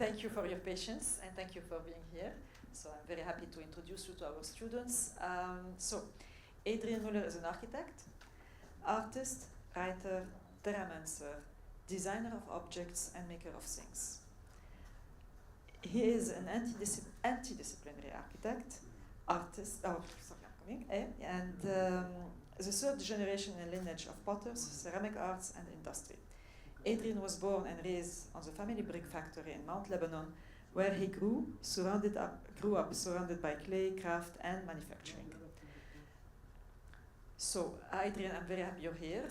thank you for your patience and thank you for being here. So I'm very happy to introduce you to our students. Adrian Muller is an architect, artist, writer, terramancer, designer of objects and maker of things. He is an anti-disciplinary architect, artist, and the third generation in lineage of potters, ceramic arts and industry. Adrian was born and raised on the family brick factory in Mount Lebanon, where he grew up surrounded by clay, craft and manufacturing. So, Adrian, I'm very happy you're here.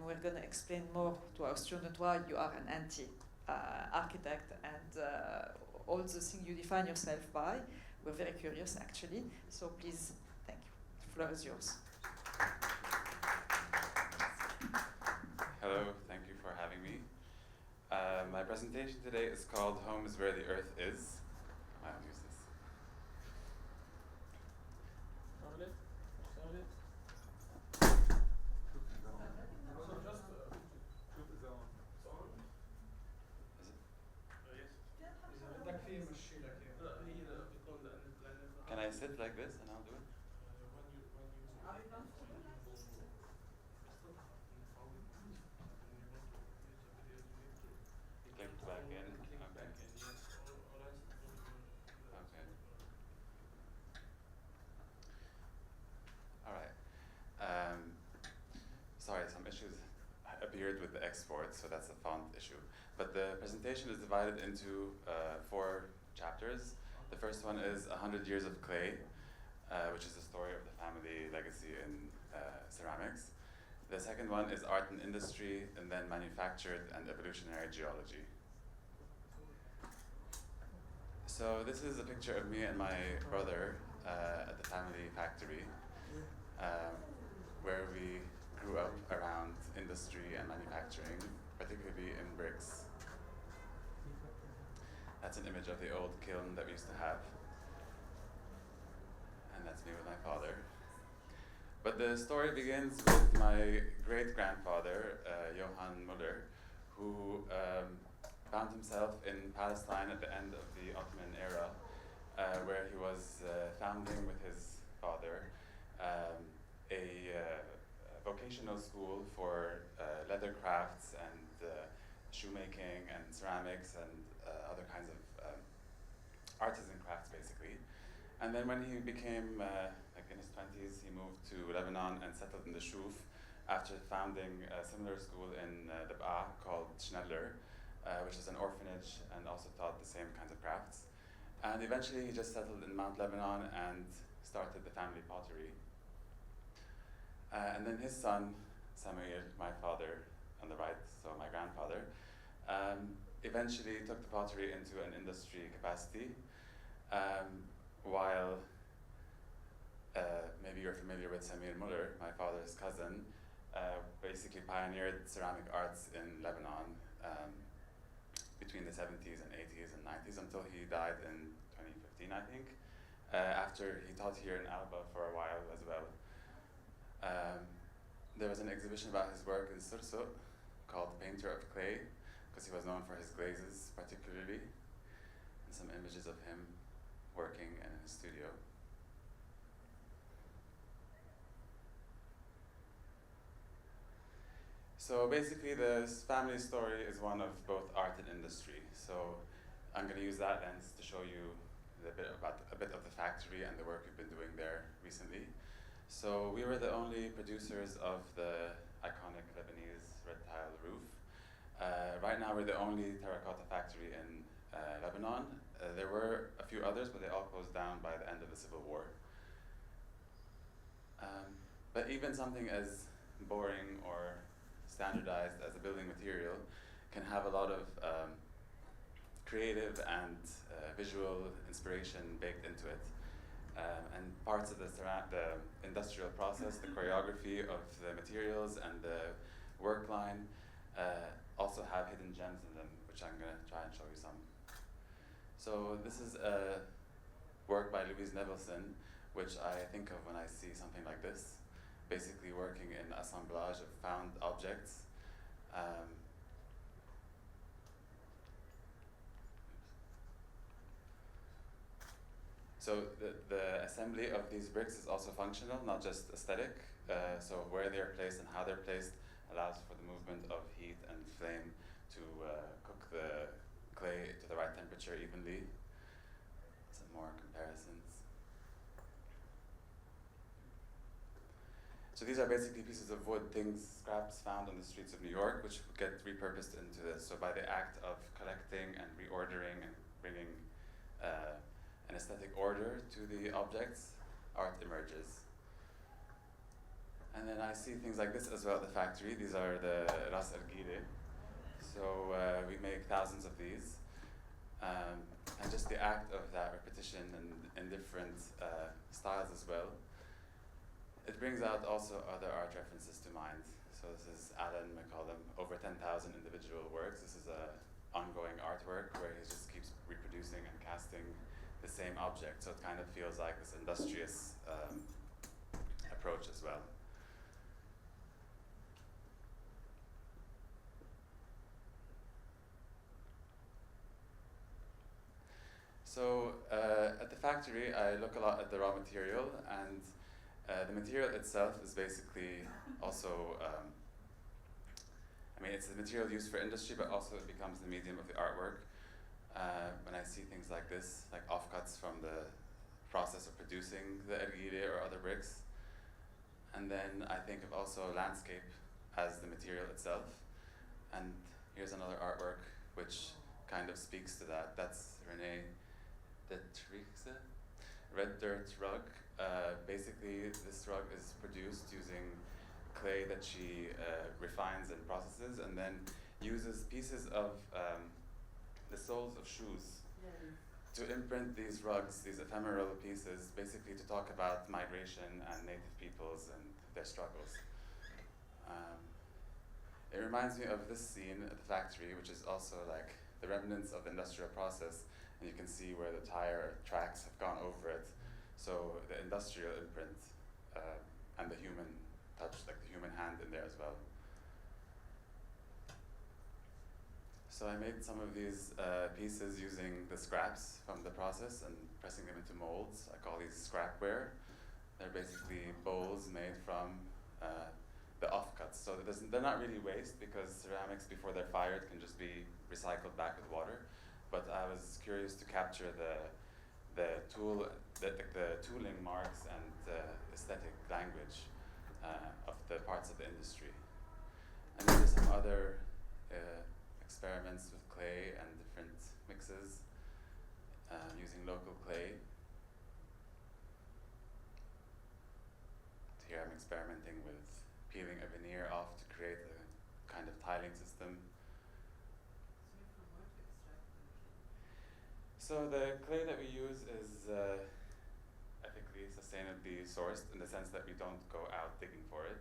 We're going to explain more to our student why you are an anti-architect and all the things you define yourself by. We're very curious, actually. So please, thank you. The floor is yours. Hello, thank you for having me. My presentation today is called Home is Where the Earth Is. I'll use this. Can I sit like this and I'll do it? Click back in. Okay. Okay. All right. Sorry, some issues appeared with the export, so that's a font issue. But the presentation is divided into 4 chapters. The first one is 100 Years of Clay, which is the story of the family legacy in ceramics. The second one is Art and Industry, and then Manufactured and Evolutionary Geology. So this is a picture of me and my brother at the family factory, where we grew up around industry and manufacturing, particularly in bricks. That's an image of the old kiln that we used to have. And that's me with my father. But the story begins with my great-grandfather, Johann Muller, who found himself in Palestine at the end of the Ottoman era, where he was founding with his father a vocational school for leather crafts and shoemaking and ceramics and other kinds of artisan crafts, basically. And then when he became like in his 20s, he moved to Lebanon and settled in the Shuf after founding a similar school in Lebanon called Schneller, which is an orphanage and also taught the same kinds of crafts. And eventually he just settled in Mount Lebanon and started the family pottery. And then his son, Samuel, my father on the right, so my grandfather, eventually took the pottery into an industry capacity, while maybe you're familiar with Samuel Muller, my father's cousin, basically pioneered ceramic arts in Lebanon between the 70s and 80s and 90s until he died in 2015, I think, after he taught here in Alba for a while as well. There was an exhibition about his work in Sursut called Painter of Clay, because he was known for his glazes particularly, and some images of him working in his studio. So basically the family story is one of both art and industry. So I'm going to use that lens to show you a bit of the factory and the work we've been doing there recently. So we were the only producers of the iconic Lebanese red tile roof. Right now we're the only terracotta factory in Lebanon. There were a few others, but they all closed down by the end of the Civil War. But even something as boring or standardized as a building material can have a lot of creative and visual inspiration baked into it. And parts of the industrial process, the choreography of the materials and the work line also have hidden gems in them, which I'm going to try and show you some. So this is a work by Louise Nevelson, which I think of when I see something like this, basically working in assemblage of found objects. So the assembly of these bricks is also functional, not just aesthetic. So where they're placed and how they're placed allows for the movement of heat and flame to cook the clay to the right temperature evenly. Some more comparisons. So these are basically pieces of wood, scraps found on the streets of New York, which get repurposed into this. So by the act of collecting and reordering and bringing an aesthetic order to the objects, art emerges. And then I see things like this as well at the factory. These are the ras al-gire. So we make thousands of these. And just the act of that repetition in different styles as well, it brings out also other art references to mind. So this is Alan McCollum, over 10,000 individual works. This is an ongoing artwork where he just keeps reproducing and casting the same object. So it kind of feels like this industrious approach as well. So at the factory, I look a lot at the raw material, and the material itself is basically also, it's a material used for industry, but also it becomes the medium of the artwork. When I see things like this, like offcuts from the process of producing the ergire or other bricks. And then I think of also landscape as the material itself. And here's another artwork which kind of speaks to that. That's Renee Detrixe, Red Dirt Rug. Basically, this rug is produced using clay that she refines and processes, and then uses pieces of the soles of shoes to imprint these rugs, these ephemeral pieces, basically to talk about migration and native peoples and their struggles. It reminds me of this scene at the factory, which is also like the remnants of the industrial process, and you can see where the tire tracks have gone over it. So the industrial imprint and the human touch, like the human hand in there as well. So I made some of these pieces using the scraps from the process and pressing them into molds. I call these scrapware. They're basically bowls made from the offcuts. So they're not really waste, because ceramics, before they're fired, can just be recycled back with water. But I was curious to capture the tooling marks and the aesthetic language of the parts of the industry. And then there's some other experiments with clay and different mixes using local clay. Here I'm experimenting with peeling a veneer off to create a kind of tiling system. So the clay that we use is ethically, sustainably sourced, in the sense that we don't go out digging for it.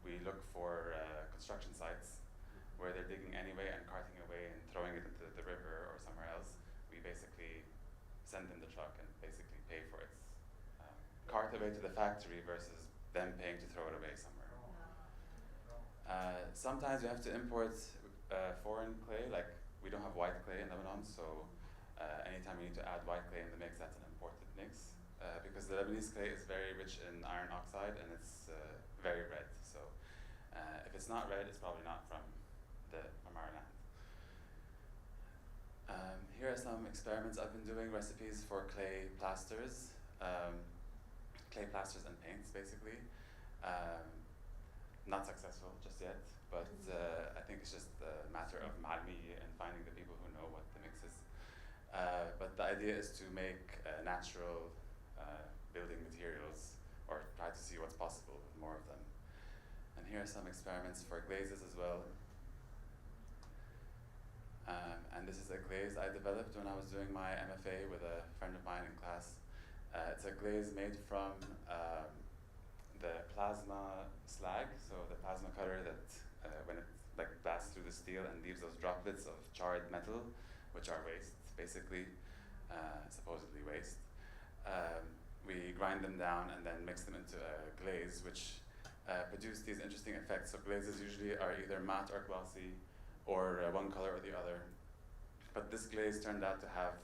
We look for construction sites where they're digging anyway and carting away and throwing it into the river or somewhere else. We basically send in the truck and basically pay for its cart away to the factory versus them paying to throw it away somewhere. Sometimes we have to import foreign clay, like we don't have white clay in Lebanon, so anytime we need to add white clay in the mix, that's an imported mix, because the Lebanese clay is very rich in iron oxide and it's very red. So if it's not red, it's probably not from our land. Here are some experiments I've been doing, recipes for clay plasters and paints, basically. Not successful just yet, but I think it's just a matter of ma'almiya and finding the people who know what the mix is. But the idea is to make natural building materials, or try to see what's possible with more of them. And here are some experiments for glazes as well. And this is a glaze I developed when I was doing my MFA with a friend of mine in class. It's a glaze made from the plasma slag, so the plasma cutter that when it blasts through the steel and leaves those droplets of charred metal, which are waste, basically, supposedly waste. We grind them down and then mix them into a glaze, which produce these interesting effects. So glazes usually are either matte or glossy, or one color or the other. But this glaze turned out to have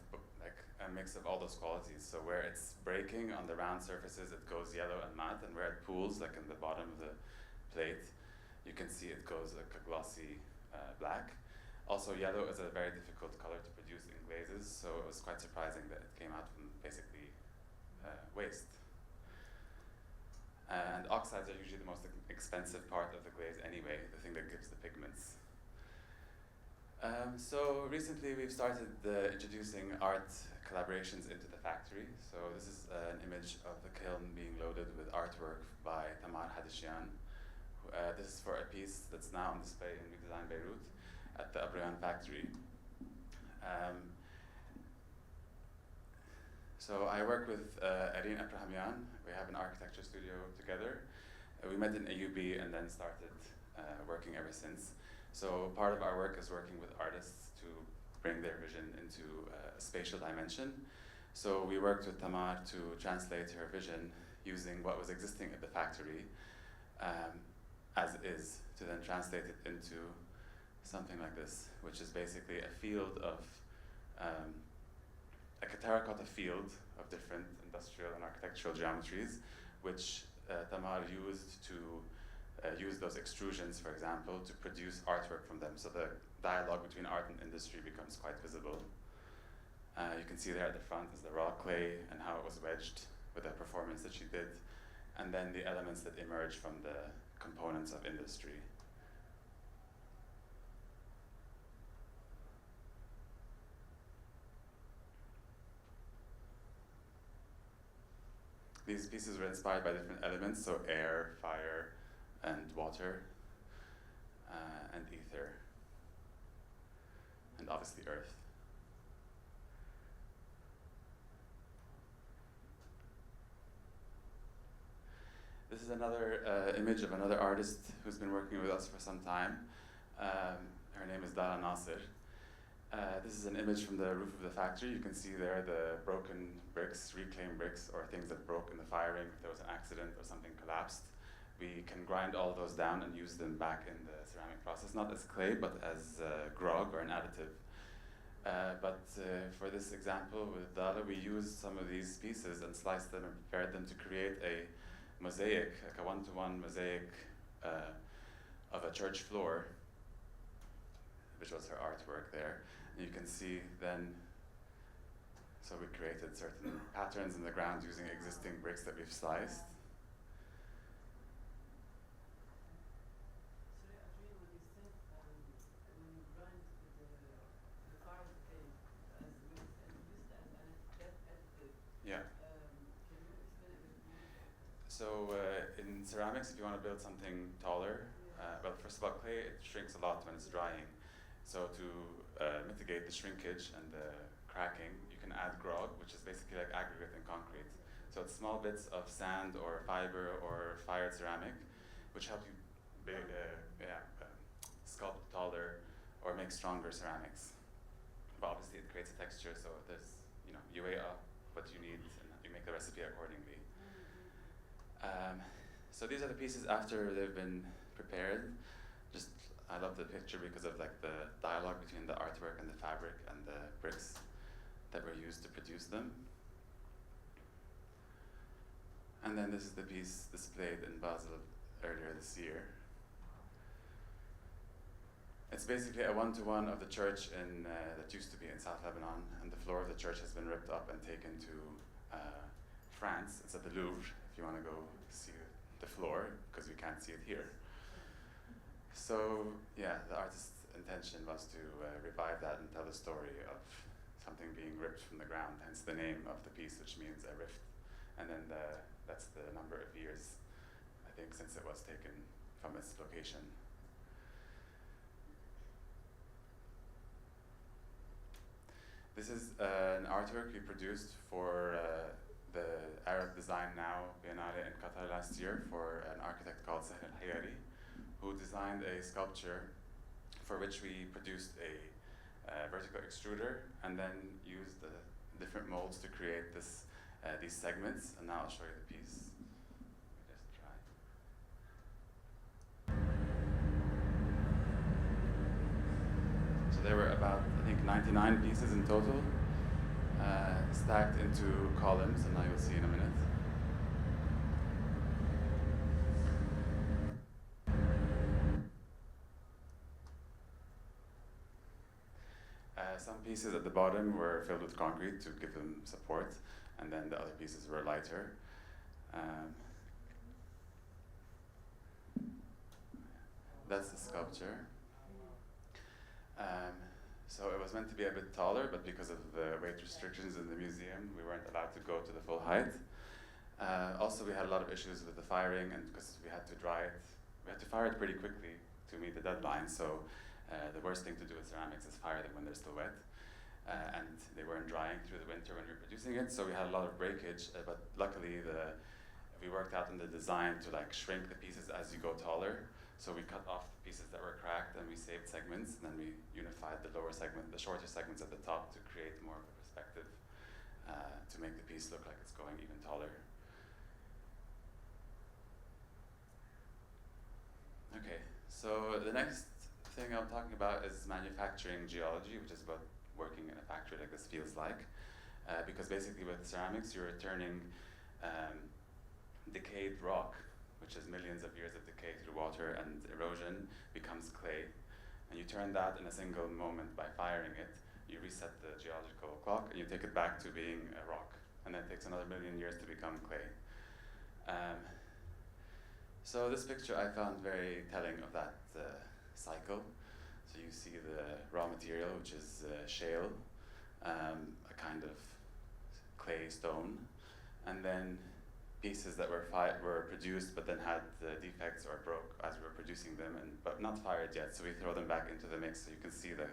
a mix of all those qualities. So where it's breaking on the round surfaces, it goes yellow and matte, and where it pools, like in the bottom of the plate, you can see it goes like a glossy black. Also, yellow is a very difficult color to produce in glazes, so it was quite surprising that it came out from basically waste. And oxides are usually the most expensive part of the glaze anyway, the thing that gives the pigments. So recently we've started introducing art collaborations into the factory. So this is an image of the kiln being loaded with artwork by Tamar Hadishian. This is for a piece that's now on display in Redesign Beirut at the Abrian factory. So I work with Erin Abrahamian. We have an architecture studio together. We met in AUB and then started working ever since. So part of our work is working with artists to bring their vision into a spatial dimension. So we worked with Tamar to translate her vision using what was existing at the factory as is, to then translate it into something like this, which is basically a field of, like a terracotta field of different industrial and architectural geometries, which Tamar used to use those extrusions, for example, to produce artwork from them. So the dialogue between art and industry becomes quite visible. You can see there at the front is the raw clay and how it was wedged with the performance that she did, and then the elements that emerge from the components of industry. These pieces were inspired by different elements, so air, fire, and water, and ether, and obviously earth. This is another image of another artist who's been working with us for some time. Her name is Dara Nasser. This is an image from the roof of the factory. You can see there the broken bricks, reclaimed bricks, or things that broke in the firing if there was an accident or something collapsed. We can grind all those down and use them back in the ceramic process, not as clay, but as grog or an additive. For this example with Dara, we used some of these pieces and sliced them and prepared them to create a mosaic, like a one-to-one mosaic of a church floor, which was her artwork there. And you can see then, so we created certain patterns in the ground using existing bricks that we've sliced. So in ceramics, if you want to build something taller, well, first of all, clay, it shrinks a lot when it's drying. So to mitigate the shrinkage and the cracking, you can add grog, which is basically like aggregate in concrete. So it's small bits of sand or fiber or fired ceramic, which help you sculpt taller or make stronger ceramics. But obviously, it creates a texture, so there's, you weigh up what you need and you make the recipe accordingly. So these are the pieces after they've been prepared. I love the picture because of like the dialogue between the artwork and the fabric and the bricks that were used to produce them. And then this is the piece displayed in Basel earlier this year. It's basically a one-to-one of the church that used to be in South Lebanon, and the floor of the church has been ripped up and taken to France. It's at the Louvre, if you want to go see the floor, because we can't see it here. So yeah, the artist's intention was to revive that and tell the story of something being ripped from the ground, hence the name of the piece, which means a rift. And then that's the number of years, I think, since it was taken from its location. This is an artwork we produced for the Arab Design Now Biennale in Qatar last year for an architect called Sahl al-Hayari, who designed a sculpture for which we produced a vertical extruder and then used the different molds to create these segments. And now I'll show you the piece. Just try. So there were about, I think, 99 pieces in total. stacked into columns, and now you'll see in a minute. Some pieces at the bottom were filled with concrete to give them support, and then the other pieces were lighter. That's the sculpture. So it was meant to be a bit taller, but because of the weight restrictions in the museum, we weren't allowed to go to the full height. Also, we had a lot of issues with the firing, and because we had to dry it, we had to fire it pretty quickly to meet the deadline. So the worst thing to do with ceramics is fire them when they're still wet. And they weren't drying through the winter when we were producing it, so we had a lot of breakage, but luckily we worked out in the design to like shrink the pieces as you go taller. So we cut off the pieces that were cracked and we saved segments, and then we unified the shorter segments at the top to create more of a perspective to make the piece look like it's going even taller. Okay, so the next thing I'm talking about is manufacturing geology, which is what working in a factory like this feels like. Because basically with ceramics, you're returning decayed rock, which is millions of years of decay through water and erosion, becomes clay. And you turn that in a single moment by firing it. You reset the geological clock and you take it back to being a rock. And then it takes another million years to become clay. So this picture I found very telling of that cycle. So you see the raw material, which is shale, a kind of clay stone, and then pieces that were produced but then had defects or broke as we were producing them, but not fired yet. So we throw them back into the mix so you can see the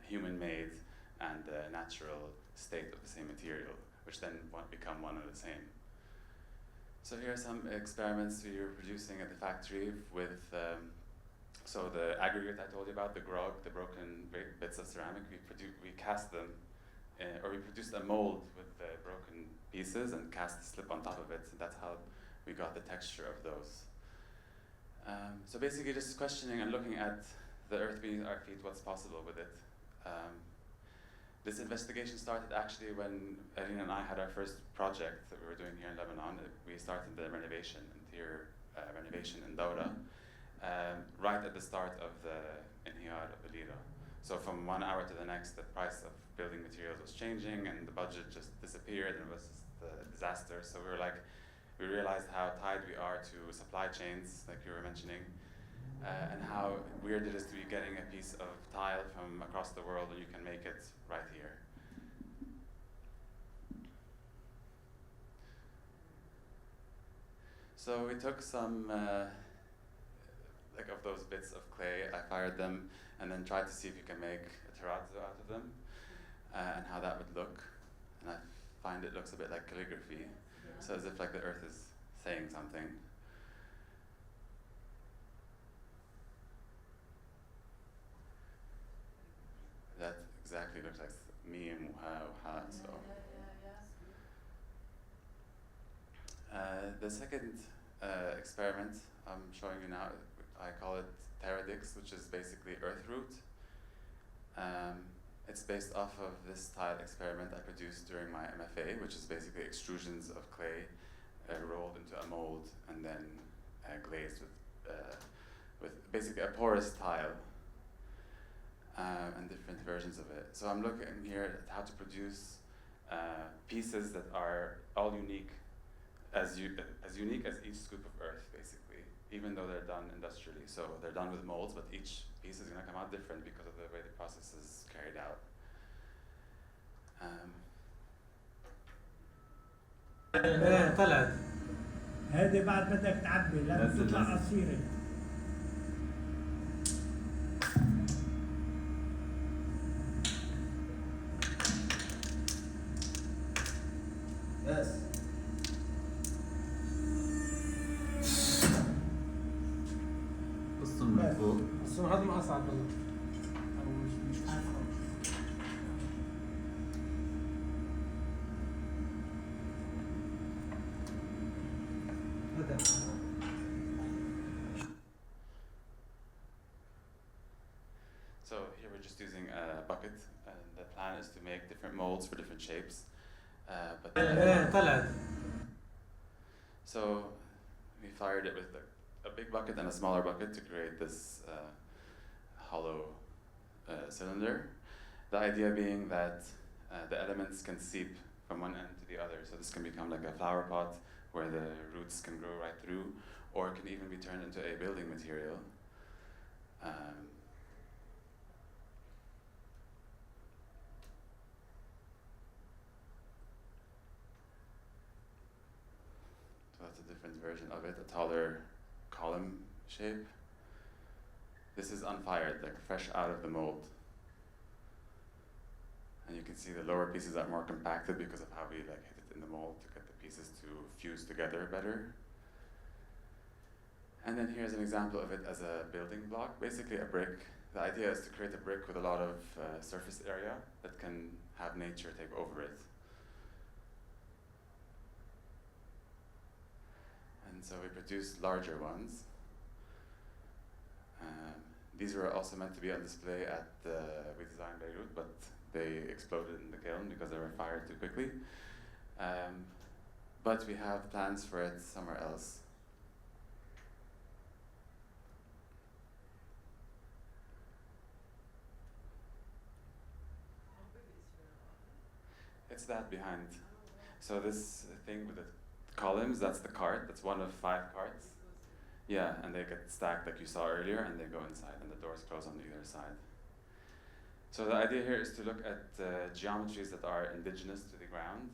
human-made and natural state of the same material, which then become one and the same. So here are some experiments we were producing at the factory with so the aggregate I told you about, the grog, the broken bits of ceramic, we cast them, or we produced a mold with the broken pieces and cast the slip on top of it, and that's how we got the texture of those. So basically just questioning and looking at the earth beneath our feet, what's possible with it. This investigation started actually when Adrian and I had our first project that we were doing here in Lebanon. We started the interior renovation in Dawra. Right at the start of the inhiyar of the lira. So from 1 hour to the next, the price of building materials was changing and the budget just disappeared and it was just a disaster. So we realized how tied we are to supply chains, like you were mentioning, and how weird it is to be getting a piece of tile from across the world when you can make it right here. So we took some of those bits of clay, I fired them, and then tried to see if you can make a terrazzo out of them, and how that would look. And I find it looks a bit like calligraphy, so as if like the earth is saying something. That exactly looks like me and Muha. So. The second experiment I'm showing you now, I call it Terradix, which is basically earth root. It's based off of this tile experiment I produced during my MFA, which is basically extrusions of clay rolled into a mold and then glazed with basically a porous tile and different versions of it. So I'm looking here at how to produce pieces that are all unique, as unique as each scoop of earth, basically, even though they're done industrially. So they're done with molds, but each piece is going to come out different because of the way the process is carried out. طلعت هذه بعد بدك تعبي لازم تطلع قصيرة. بس قصهم من فوق. قصهم هذا ما أصعب والله. أو مش عارف. So here we're just using a bucket, and the plan plan is to make different molds for different shapes. But طلعت. so we fired it with a big bucket and a smaller bucket to create this hollow cylinder. The idea being that the elements can seep from one end to the other. So this can become like a flower pot where the roots can grow right through, or it can even be turned into a building material. So that's a different version of it, a taller column shape. This is unfired, like fresh out of the mold. And you can see the lower pieces are more compacted because of how we hit it in the mold to get the pieces to fuse together better. And then here's an example of it as a building block, basically a brick. The idea is to create a brick with a lot of surface area that can have nature take over it. And so we produced larger ones. These were also meant to be on display at We Design Beirut, but they exploded in the kiln because they were fired too quickly. But we have plans for it somewhere else. It's that behind. So this thing with the columns, that's the cart. That's one of 5 carts. Yeah, and they get stacked like you saw earlier, and they go inside, and the doors close on either side. So the idea here is to look at geometries that are indigenous to the ground,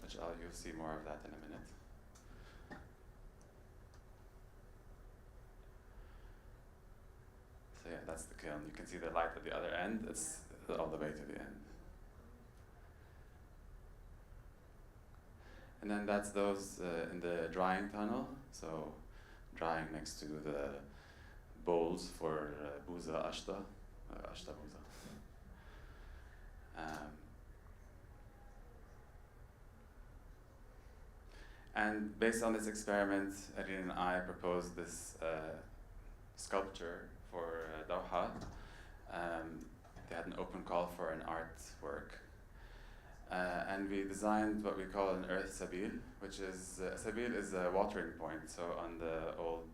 which you'll see more of that in a minute. So yeah, that's the kiln. You can see the light at the other end. It's all the way to the end. And then that's those in the drying tunnel. So drying next to the bowls for buza ashta, ashta buza. And based on this experiment, Adrian and I proposed this sculpture for Doha. They had an open call for an artwork. And we designed what we call an earth sabil, which is, sabil is a watering point. So on the old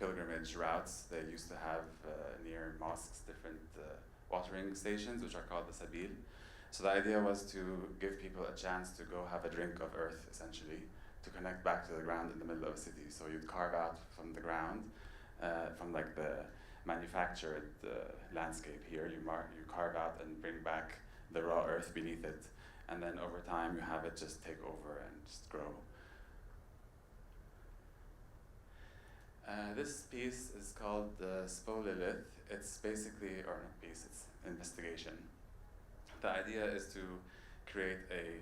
pilgrimage routes, they used to have near mosques different watering stations, which are called the sabil. So the idea was to give people a chance to go have a drink of earth, essentially, to connect back to the ground in the middle of a city. So you'd carve out from the ground, from like the manufactured landscape here, you carve out and bring back the raw earth beneath it, and then over time you have it just take over and just grow. This piece is called the Spolilith. It's basically, or not piece, it's investigation. The idea is to create a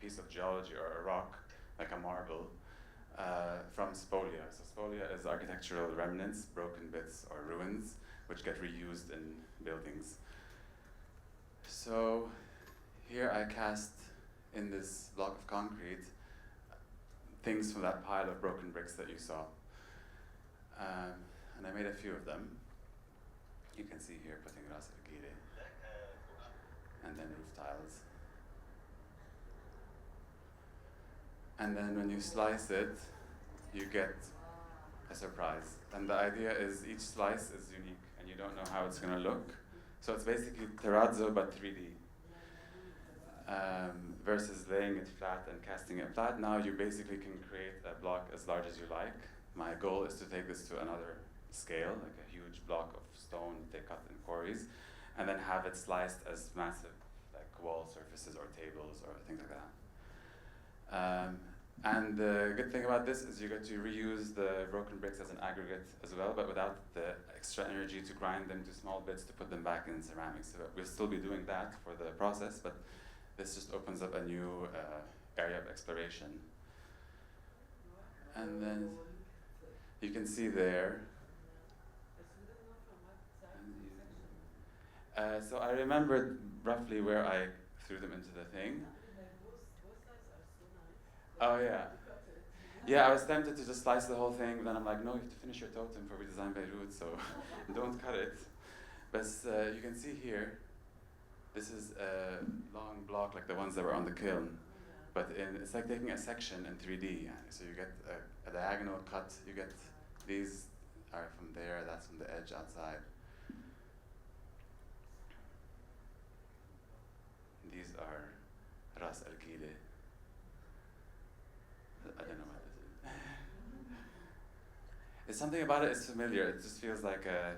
piece of geology or a rock, like a marble, from spolia. So spolia is architectural remnants, broken bits or ruins, which get reused in buildings. So here I cast in this block of concrete things from that pile of broken bricks that you saw. And I made a few of them. You can see here putting ras al-gire and then roof tiles. And then when you slice it, you get a surprise. And the idea is each slice is unique and you don't know how it's gonna look. So it's basically terrazzo but 3D. Versus laying it flat and casting it flat. Now you basically can create a block as large as you like. My goal is to take this to another scale, like a huge block of stone they cut in quarries, and then have it sliced as massive like wall surfaces or tables or things like that. And the good thing about this is you get to reuse the broken bricks as an aggregate as well, but without the extra energy to grind them to small bits to put them back in ceramics. So we'll still be doing that for the process, but this just opens up a new area of exploration. And then you can see there. So I remembered roughly where I threw them into the thing. Oh yeah. Yeah, I was tempted to just slice the whole thing, but then I'm like, no, you have to finish your totem for We Design Beirut, so don't cut it. But you can see here, this is a long block like the ones that were on the kiln, but it's like taking a section in 3D. So you get a diagonal cut, you get these are from there, that's from the edge outside. These are Ras al-Kile. I don't know what this is. It's something about it is familiar. It just feels like a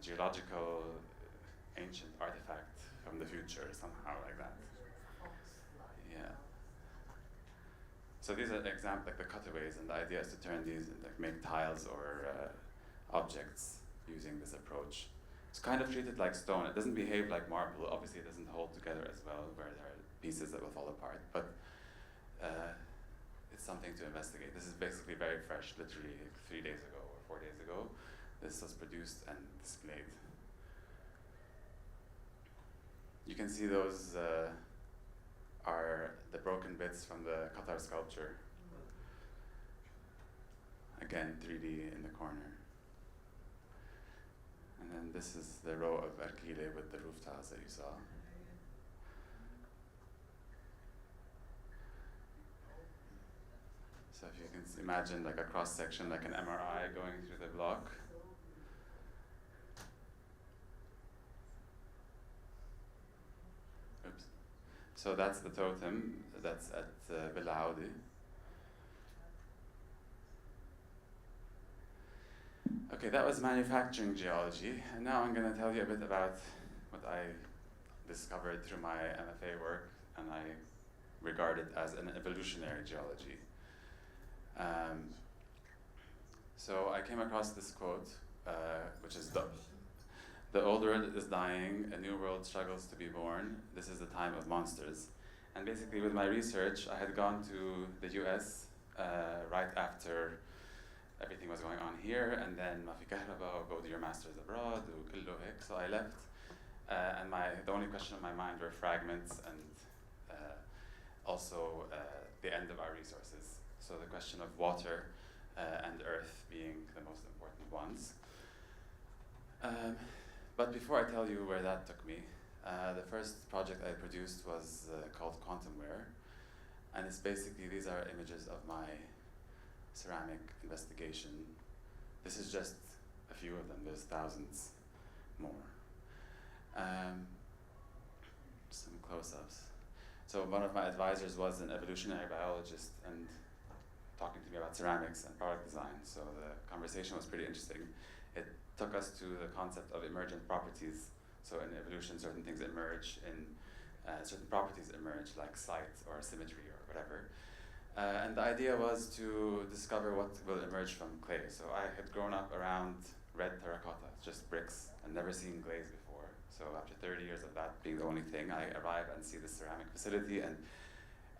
geological ancient artifact from the future, somehow like that. Yeah. So these are examples, like the cutaways, and the idea is to turn these, like make tiles or objects using this approach. It's kind of treated like stone. It doesn't behave like marble. Obviously, it doesn't hold together as well, where there are pieces that will fall apart. But it's something to investigate. This is basically very fresh, literally 3 days ago or 4 days ago. This was produced and displayed. You can see those are the broken bits from the Qatar sculpture. Again, 3D in the corner. And then this is the row of Arkile with the roof tiles that you saw. So if you can imagine like a cross section, like an MRI going through the block. Oops. So that's the totem, that's at Bil Audi. Okay, that was manufacturing geology, and now I'm going to tell you a bit about what I discovered through my MFA work, and I regard it as an evolutionary geology. So I came across this quote, which is the old world is dying, a new world struggles to be born, this is the time of monsters. And basically with my research, I had gone to the US right after everything was going on here, and then ma fi kahraba, go do your masters abroad, do kullu hek. So I left, and the only question on my mind were fragments and also the end of our resources. So the question of water and earth being the most important ones. But before I tell you where that took me, the first project I produced was called Quantumware, and it's basically, these are images of my ceramic investigation. This is just a few of them, there's thousands more. Some close-ups. So one of my advisors was an evolutionary biologist and talking to me about ceramics and product design, so the conversation was pretty interesting. It took us to the concept of emergent properties. So in evolution, certain things emerge, certain properties emerge, like sight or symmetry or whatever. And the idea was to discover what will emerge from clay. So I had grown up around red terracotta, just bricks, and never seen glaze before. So after 30 years of that being the only thing, I arrive and see this ceramic facility and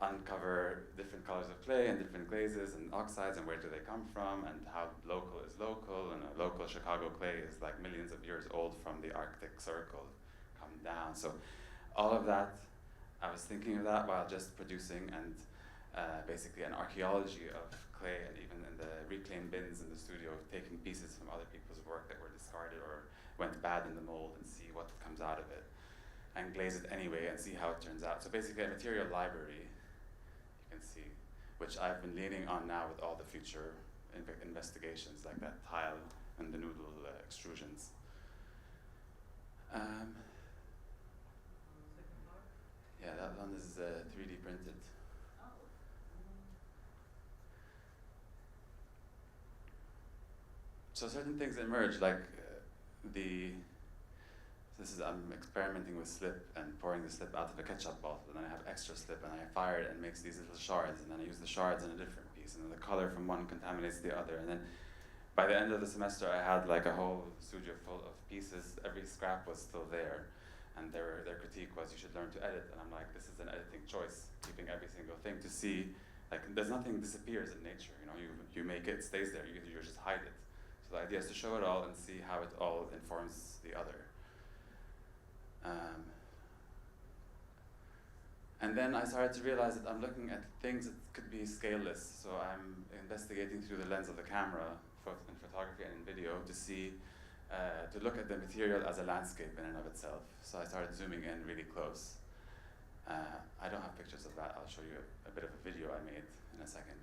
uncover different colors of clay and different glazes and oxides and where do they come from and how local is local, and a local Chicago clay is like millions of years old from the Arctic Circle come down. So all of that, I was thinking of that while just producing, and basically an archaeology of clay, and even in the reclaimed bins in the studio, taking pieces from other people's work that were discarded or went bad in the mold and see what comes out of it, and glaze it anyway and see how it turns out. So basically a material library, you can see, which I've been leaning on now with all the future investigations, like that tile and the noodle extrusions. Yeah, that one is 3D printed. So certain things emerge, like I'm experimenting with slip and pouring the slip out of a ketchup bottle, and then I have extra slip and I fire it and it makes these little shards, and then I use the shards in a different piece, and then the color from one contaminates the other, and then by the end of the semester I had like a whole studio full of pieces. Every scrap was still there, and their critique was, you should learn to edit, and I'm like, this is an editing choice, keeping every single thing to see, like there's nothing disappears in nature, you know, you make it, stays there, you just hide it. So the idea is to show it all and see how it all informs the other. And then I started to realize that I'm looking at things that could be scaleless. So I'm investigating through the lens of the camera in photography and in video to see to look at the material as a landscape in and of itself. So I started zooming in really close. I don't have pictures of that. I'll show you a bit of a video I made in a second.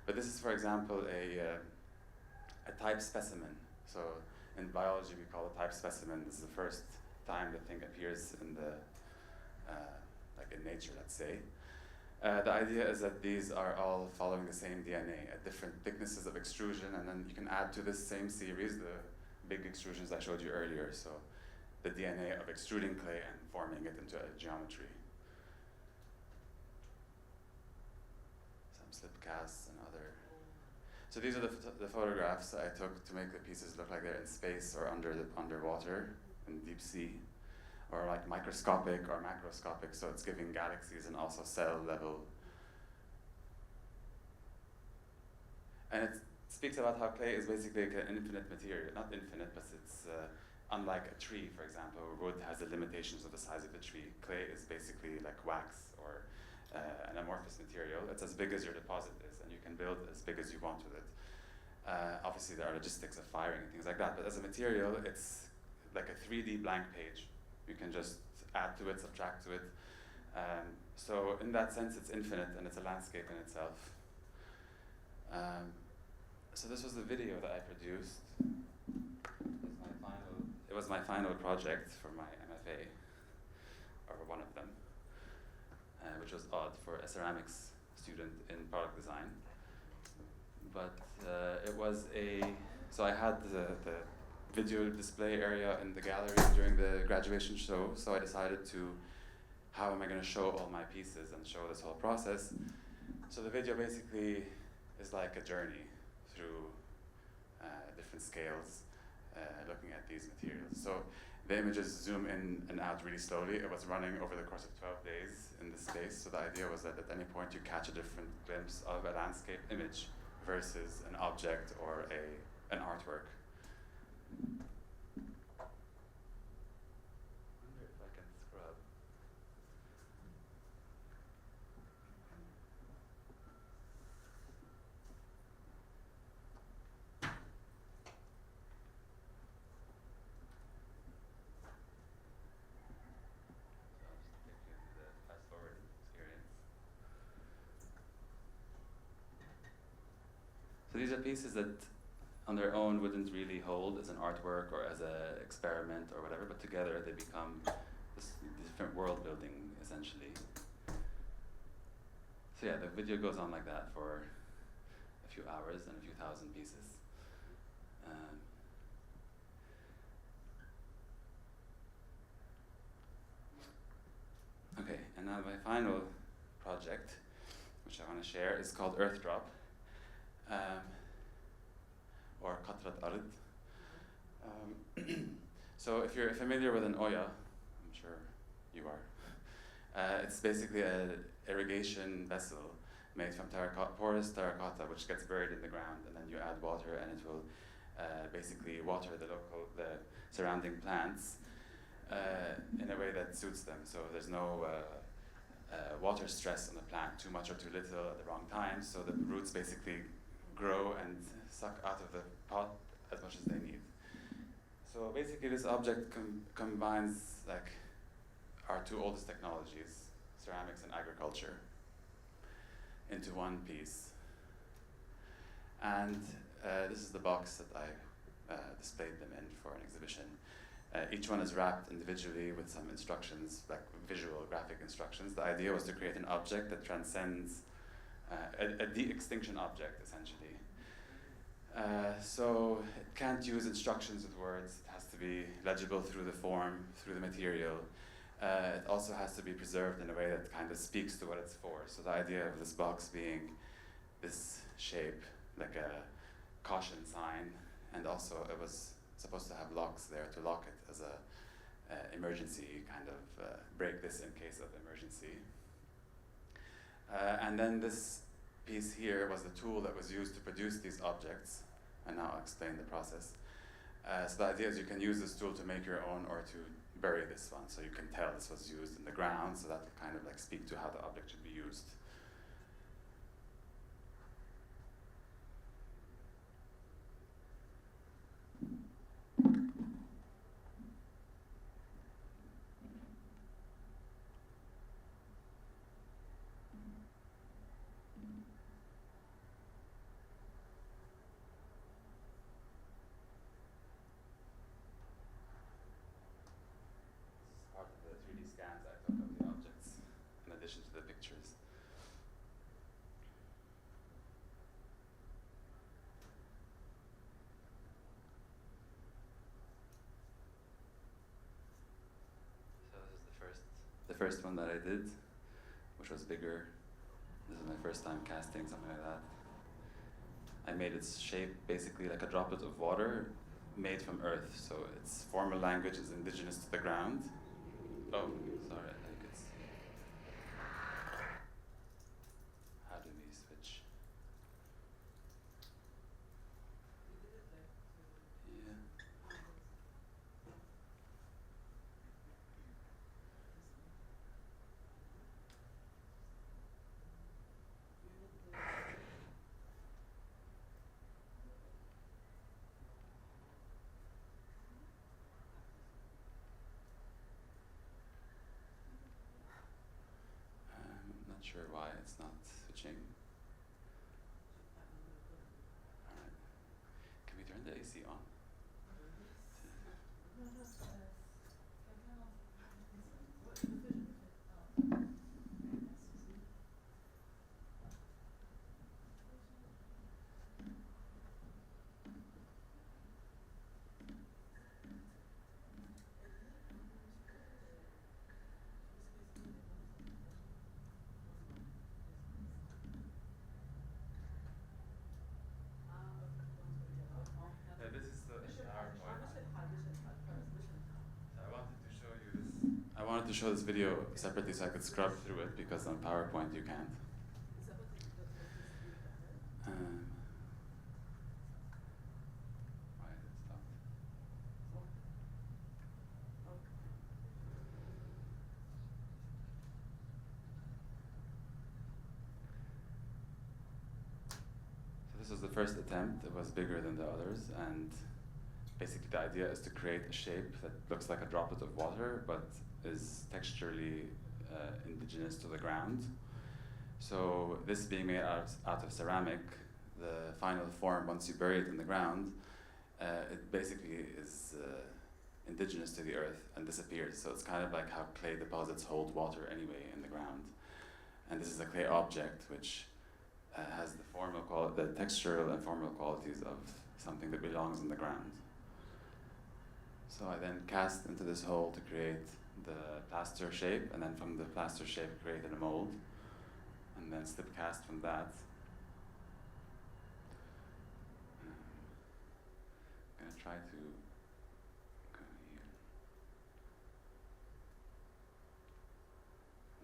But this is, for example, a type specimen. So in biology, we call a type specimen. This is the first time the thing appears in the, like in nature, let's say. The idea is that these are all following the same DNA at different thicknesses of extrusion, and then you can add to this same series the big extrusions I showed you earlier. So the DNA of extruding clay and forming it into a geometry. Some slip casts and other. So these are the photographs I took to make the pieces look like they're in space or underwater in deep sea, or like microscopic or macroscopic, so it's giving galaxies and also cell level. And it speaks about how clay is basically like an infinite material, not infinite, but it's unlike a tree, for example. Wood has the limitations of the size of the tree. Clay is basically like wax or an amorphous material. It's as big as your deposit is, and you can build as big as you want with it. Obviously, there are logistics of firing and things like that, but as a material, it's like a 3D blank page. You can just add to it, subtract to it. So in that sense, it's infinite, and it's a landscape in itself. So this was the video that I produced. It was my final project for my MFA, or one of them, which was odd for a ceramics student in product design. But it was so I had the video display area in the gallery during the graduation show, so I decided to, how am I going to show all my pieces and show this whole process? So the video basically is like a journey through different scales, looking at these materials. So the images zoom in and out really slowly. It was running over the course of 12 days in this space, so the idea was that at any point you catch a different glimpse of a landscape image versus an object or an artwork. I wonder if I can scrub. So I'll just take you into the fast-forward experience. So these are pieces that on their own wouldn't really hold as an artwork or as an experiment or whatever, but together they become this different world building, essentially. So yeah, the video goes on like that for a few hours and a few thousand pieces. Okay, and now my final project, which I want to share, is called Earth Drop. Or Qatrat Ard. So if you're familiar with an oya, I'm sure you are, it's basically an irrigation vessel made from porous terracotta, which gets buried in the ground, and then you add water, and it will basically water the surrounding plants in a way that suits them. So there's no water stress on the plant, too much or too little at the wrong time, so the roots basically grow and suck out of the pot as much as they need. So basically this object combines like our two oldest technologies, ceramics and agriculture, into one piece. And this is the box that I displayed them in for an exhibition. Each one is wrapped individually with some instructions, like visual graphic instructions. The idea was to create an object that transcends a de-extinction object, essentially. So it can't use instructions with words. It has to be legible through the form, through the material. It also has to be preserved in a way that kind of speaks to what it's for. So the idea of this box being this shape, like a caution sign, and also it was supposed to have locks there to lock it as a emergency, kind of break this in case of emergency. And then this piece here was the tool that was used to produce these objects, and now I'll explain the process. So the idea is you can use this tool to make your own or to bury this one, so you can tell this was used in the ground, so that will kind of like speak to how the object should be used. first one that I did, which was bigger. This is my first time casting something like that. I made its shape basically like a droplet of water made from earth. So its formal language is indigenous to the ground. Oh, sorry, I think it's... How do we switch? Yeah. I'm not sure why it's not switching. Alright. Can we turn the AC on? This is the PowerPoint. I wanted to show this video separately so I could scrub through it because on PowerPoint you can't. Why did it stop? So this was the first attempt. It was bigger than the others, and basically the idea is to create a shape that looks like a droplet of water but is texturally indigenous to the ground. So this being made out of ceramic, the final form, once you bury it in the ground, it basically is indigenous to the earth and disappears. So it's kind of like how clay deposits hold water anyway in the ground. And this is a clay object which has the textural and formal qualities of something that belongs in the ground. So I then cast into this hole to create the plaster shape, and then from the plaster shape created a mold, and then slip cast from that. I'm gonna try to go here.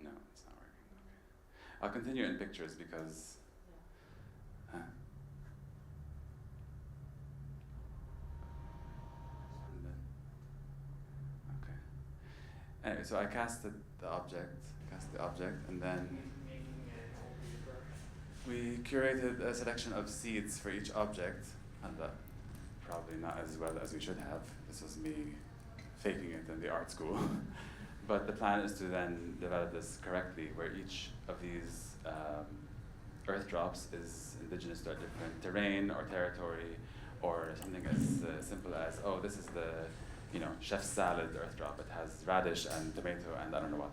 No, it's not working. Okay. I'll continue in pictures because. Anyway, so I cast the object, and then we curated a selection of seeds for each object, and probably not as well as we should have. This was me faking it in the art school. But the plan is to then develop this correctly, where each of these earth drops is indigenous to a different terrain or territory, or something as simple as, oh, this is the chef's salad earth drop. It has radish and tomato and I don't know what.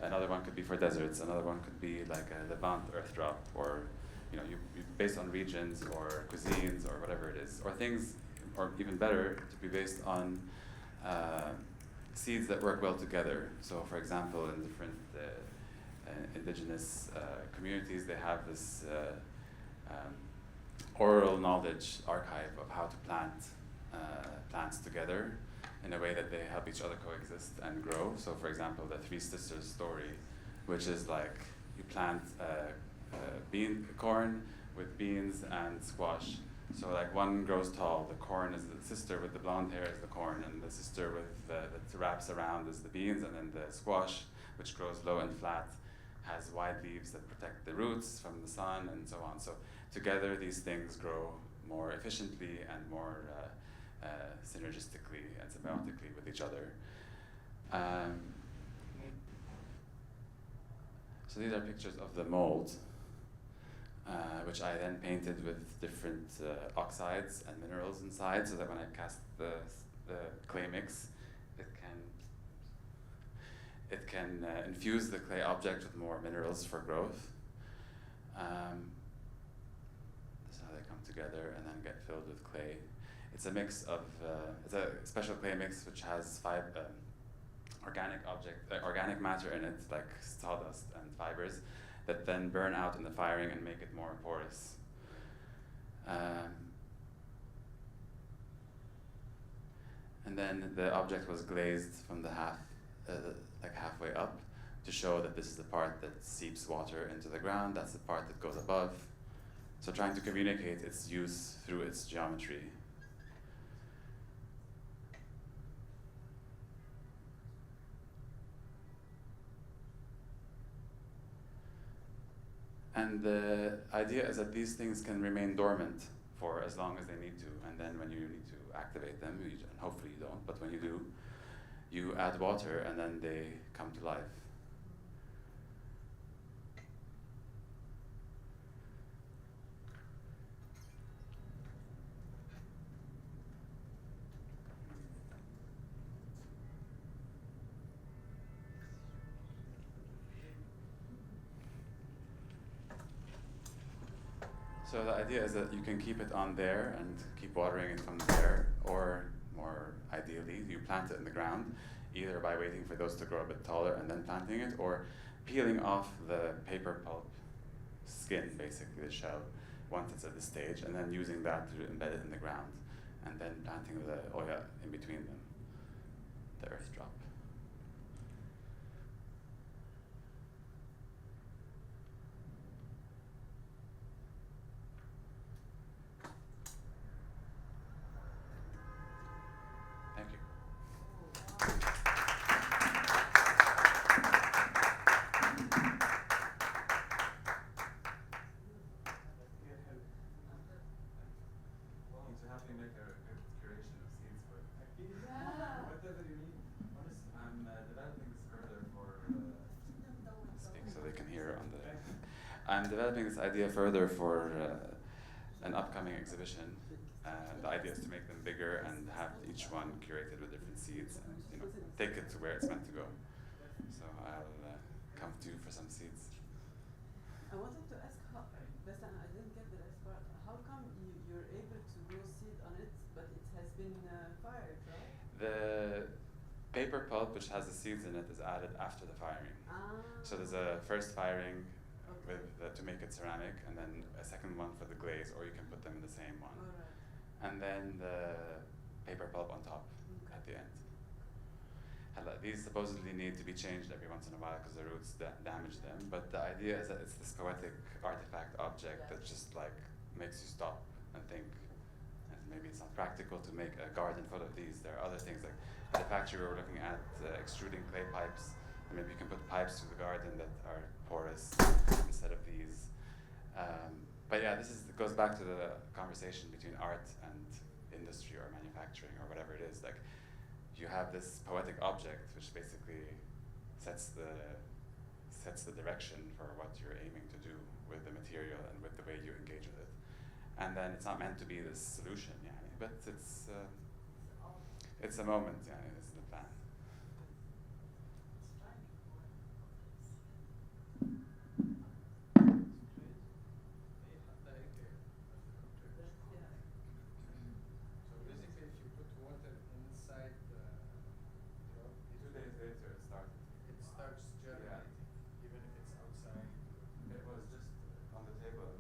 Another one could be for deserts. Another one could be like a Levant earth drop, or you based on regions or cuisines or whatever it is, or things, or even better, to be based on seeds that work well together. So, for example, in different indigenous communities, they have this oral knowledge archive of how to plant plants together in a way that they help each other coexist and grow. So for example, the Three Sisters story, which is like you plant corn with beans and squash. So like one grows tall, the corn is the sister with the blonde hair is the corn, and the sister with that wraps around is the beans, and then the squash, which grows low and flat, has wide leaves that protect the roots from the sun and so on. So together these things grow more efficiently and more synergistically and symbiotically with each other. So these are pictures of the mold, which I then painted with different oxides and minerals inside, so that when I cast the clay mix, it can infuse the clay object with more minerals for growth. This is how they come together and then get filled with clay. It's a mix of, it's a special clay mix which has organic matter in it, like sawdust and fibers, that then burn out in the firing and make it more porous. And then the object was glazed from the halfway up to show that this is the part that seeps water into the ground, that's the part that goes above. So trying to communicate its use through its geometry. And the idea is that these things can remain dormant for as long as they need to, and then when you need to activate them, and hopefully you don't, but when you do, you add water and then they come to life. So the idea is that you can keep it on there and keep watering it from there, or more ideally, you plant it in the ground, either by waiting for those to grow a bit taller and then planting it, or peeling off the paper pulp skin, basically the shell, once it's at this stage, and then using that to embed it in the ground, and then planting the oya in between them, the earth drop. I'm developing this idea further for an upcoming exhibition. The idea is to make them bigger and have each one curated with different seeds, and take it to where it's meant to go. So I'll come to you for some seeds. I wanted to ask, Bassam, I didn't get the last part. How come you're able to grow seed on it, but it has been fired, right? The paper pulp, which has the seeds in it, is added after the firing. So there's a first firing to make it ceramic, and then a second one for the glaze, or you can put them in the same one. And then the paper pulp on top at the end. These supposedly need to be changed every once in a while because the roots damage them, but the idea is that it's this poetic artifact object that just like makes you stop and think. And maybe it's not practical to make a garden full of these. There are other things, like at the factory we were looking at extruding clay pipes. And maybe you can put pipes through the garden that are porous instead of these. But yeah, this goes back to the conversation between art and industry or manufacturing or whatever it is. Like, you have this poetic object which basically sets the direction for what you're aiming to do with the material and with the way you engage with it. And then it's not meant to be this solution, but it's a moment, it's the plan. It was just on the table.